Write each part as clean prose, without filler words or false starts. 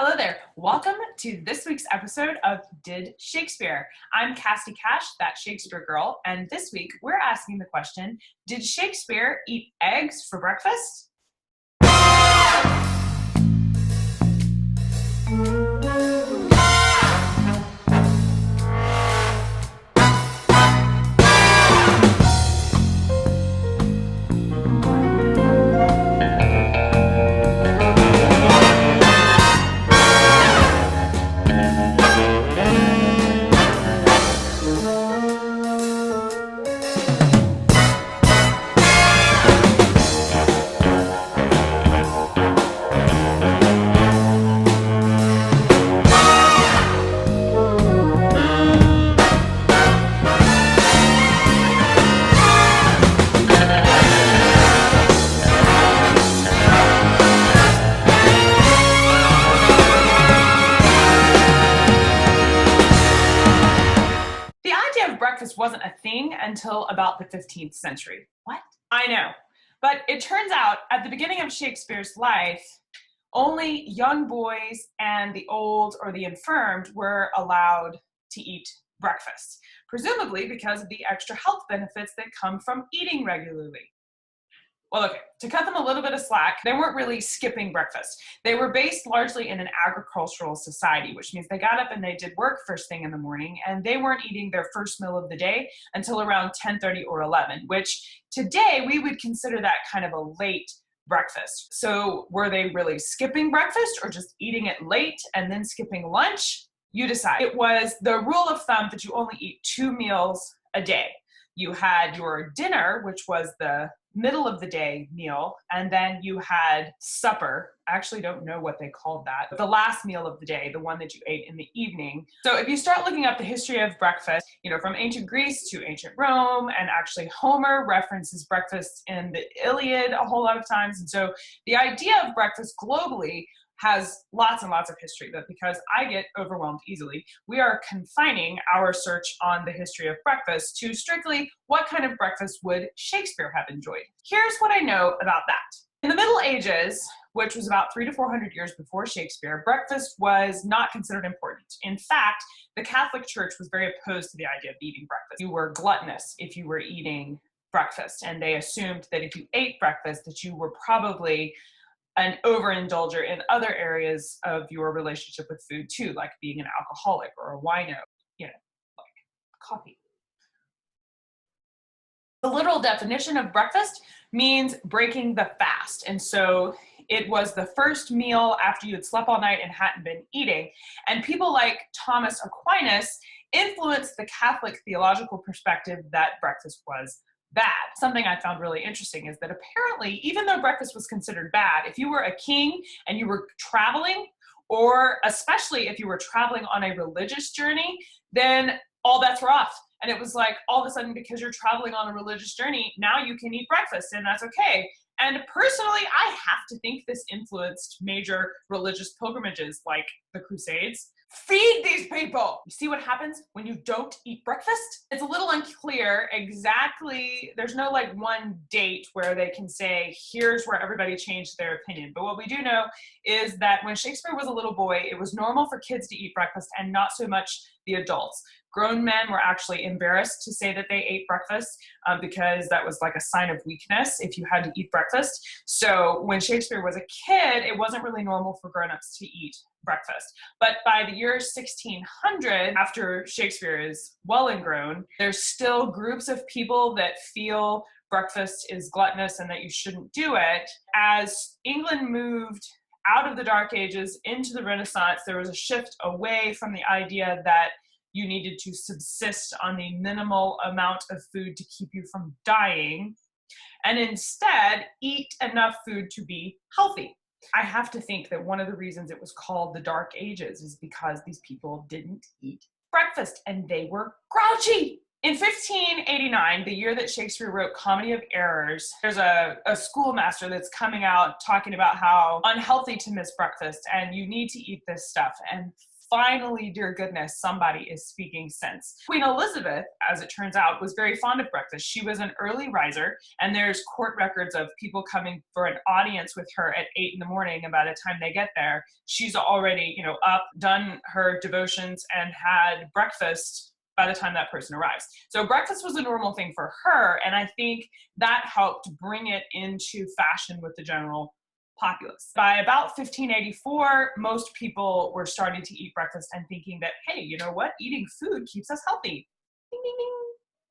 Hello there. Welcome to this week's episode of Did Shakespeare? I'm Cassie Cash, that Shakespeare girl, and this week we're asking the question, did Shakespeare eat eggs for breakfast? Breakfast wasn't a thing until about the 15th century. What? I know. But it turns out at the beginning of Shakespeare's life, only young boys and the old or the infirmed were allowed to eat breakfast, presumably because of the extra health benefits that come from eating regularly. Well, okay, to cut them a little bit of slack, they weren't really skipping breakfast. They were based largely in an agricultural society, which means they got up and they did work first thing in the morning, and they weren't eating their first meal of the day until around 10:30 or 11, which today we would consider that kind of a late breakfast. So were they really skipping breakfast or just eating it late and then skipping lunch? You decide. It was the rule of thumb that you only eat 2 meals a day. You had your dinner, which was the middle of the day meal, and then you had supper. I actually don't know what they called that, but the last meal of the day, the one that you ate in the evening. So if you start looking up the history of breakfast, from ancient Greece to ancient Rome, and actually Homer references breakfast in the Iliad a whole lot of times. And so the idea of breakfast globally has lots and lots of history, but because I get overwhelmed easily, we are confining our search on the history of breakfast to strictly what kind of breakfast would Shakespeare have enjoyed. Here's what I know about that. In the Middle Ages, which was about 300 to 400 years before Shakespeare, breakfast was not considered important. In fact, the Catholic Church was very opposed to the idea of eating breakfast. You were gluttonous if you were eating breakfast, and they assumed that if you ate breakfast, that you were probably an overindulger in other areas of your relationship with food too, like being an alcoholic or a wino, like coffee. The literal definition of breakfast means breaking the fast. And so it was the first meal after you had slept all night and hadn't been eating. And people like Thomas Aquinas influenced the Catholic theological perspective that breakfast was bad. Something I found really interesting is that apparently, even though breakfast was considered bad, if you were a king and you were traveling, or especially if you were traveling on a religious journey, then all bets were off. And it was like, all of a sudden, because you're traveling on a religious journey, now you can eat breakfast, and that's okay. And personally, I have to think this influenced major religious pilgrimages like the Crusades. Feed these people! You see what happens when you don't eat breakfast? It's a little unclear exactly. There's no one date where they can say, here's where everybody changed their opinion. But what we do know is that when Shakespeare was a little boy, it was normal for kids to eat breakfast and not so much the adults. Grown men were actually embarrassed to say that they ate breakfast because that was like a sign of weakness if you had to eat breakfast. So when Shakespeare was a kid, it wasn't really normal for grown-ups to eat breakfast. But by the year 1600, after Shakespeare is well and grown, there's still groups of people that feel breakfast is gluttonous and that you shouldn't do it. As England moved out of the Dark Ages into the Renaissance, there was a shift away from the idea that you needed to subsist on the minimal amount of food to keep you from dying, and instead eat enough food to be healthy. I have to think that one of the reasons it was called the Dark Ages is because these people didn't eat breakfast and they were grouchy. In 1589, the year that Shakespeare wrote Comedy of Errors, there's a schoolmaster that's coming out talking about how unhealthy to miss breakfast and you need to eat this stuff. And finally, dear goodness, somebody is speaking sense. Queen Elizabeth, as it turns out, was very fond of breakfast. She was an early riser, and there's court records of people coming for an audience with her at 8 in the morning, and by the time they get there, she's already, up, done her devotions, and had breakfast by the time that person arrives. So breakfast was a normal thing for her, and I think that helped bring it into fashion with the general populace. By about 1584, most people were starting to eat breakfast and thinking that, hey, you know what? Eating food keeps us healthy. Ding, ding, ding.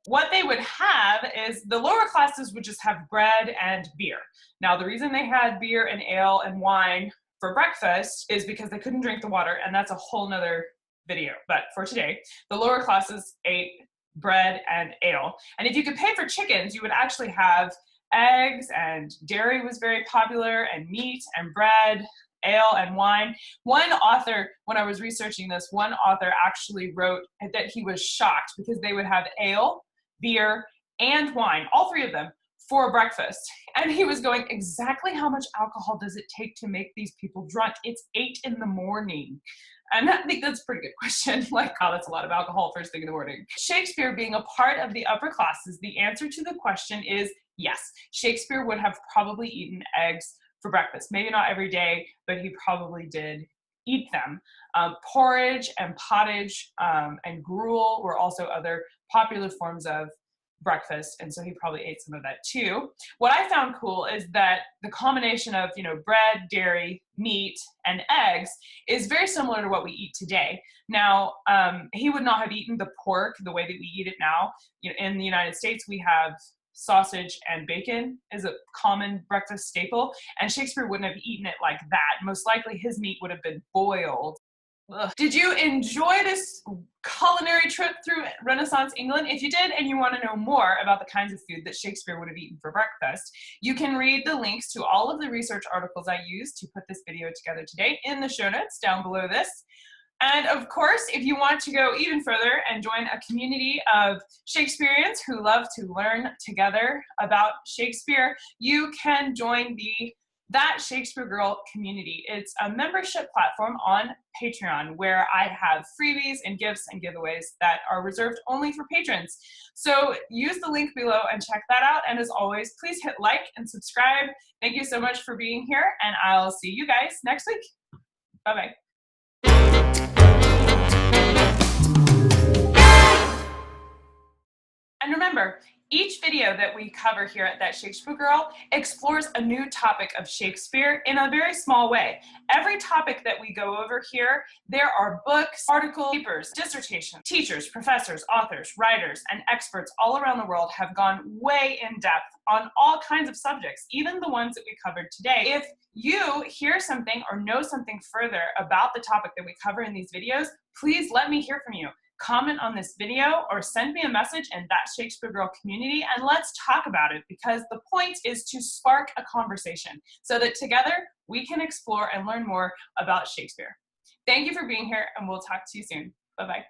What they would have is the lower classes would just have bread and beer. Now, the reason they had beer and ale and wine for breakfast is because they couldn't drink the water, and that's a whole nother video. But for today, the lower classes ate bread and ale. And if you could pay for chickens, you would actually have eggs, and dairy was very popular, and meat and bread, ale and wine. One author, when I was researching this, one author actually wrote that he was shocked because they would have ale, beer, and wine, all three of them, for breakfast. And he was going, exactly how much alcohol does it take to make these people drunk? It's 8 in the morning. And I think that's a pretty good question. Like, oh, that's a lot of alcohol first thing in the morning. Shakespeare being a part of the upper classes, the answer to the question is yes. Shakespeare would have probably eaten eggs for breakfast. Maybe not every day, but he probably did eat them. Porridge and pottage and gruel were also other popular forms of breakfast, and so he probably ate some of that too. What I found cool is that the combination of bread, dairy, meat, and eggs is very similar to what we eat today. Now, he would not have eaten the pork the way that we eat it now. In the United States, we have sausage and bacon is a common breakfast staple, and Shakespeare wouldn't have eaten it like that. Most likely his meat would have been boiled. Ugh. Did you enjoy this culinary trip through Renaissance England? If you did and you want to know more about the kinds of food that Shakespeare would have eaten for breakfast, you can read the links to all of the research articles I used to put this video together today in the show notes down below this. And of course, if you want to go even further and join a community of Shakespeareans who love to learn together about Shakespeare, you can join the That Shakespeare Girl community. It's a membership platform on Patreon where I have freebies and gifts and giveaways that are reserved only for patrons. So use the link below and check that out. And as always, please hit like and subscribe. Thank you so much for being here, and I'll see you guys next week. Bye-bye. And remember, each video that we cover here at That Shakespeare Girl explores a new topic of Shakespeare in a very small way. Every topic that we go over here, there are books, articles, papers, dissertations. Teachers, professors, authors, writers, and experts all around the world have gone way in depth on all kinds of subjects, even the ones that we covered today. If you hear something or know something further about the topic that we cover in these videos, please let me hear from you. Comment on this video or send me a message in That Shakespeare Girl community, and let's talk about it, because the point is to spark a conversation so that together we can explore and learn more about Shakespeare. Thank you for being here, and we'll talk to you soon. Bye-bye.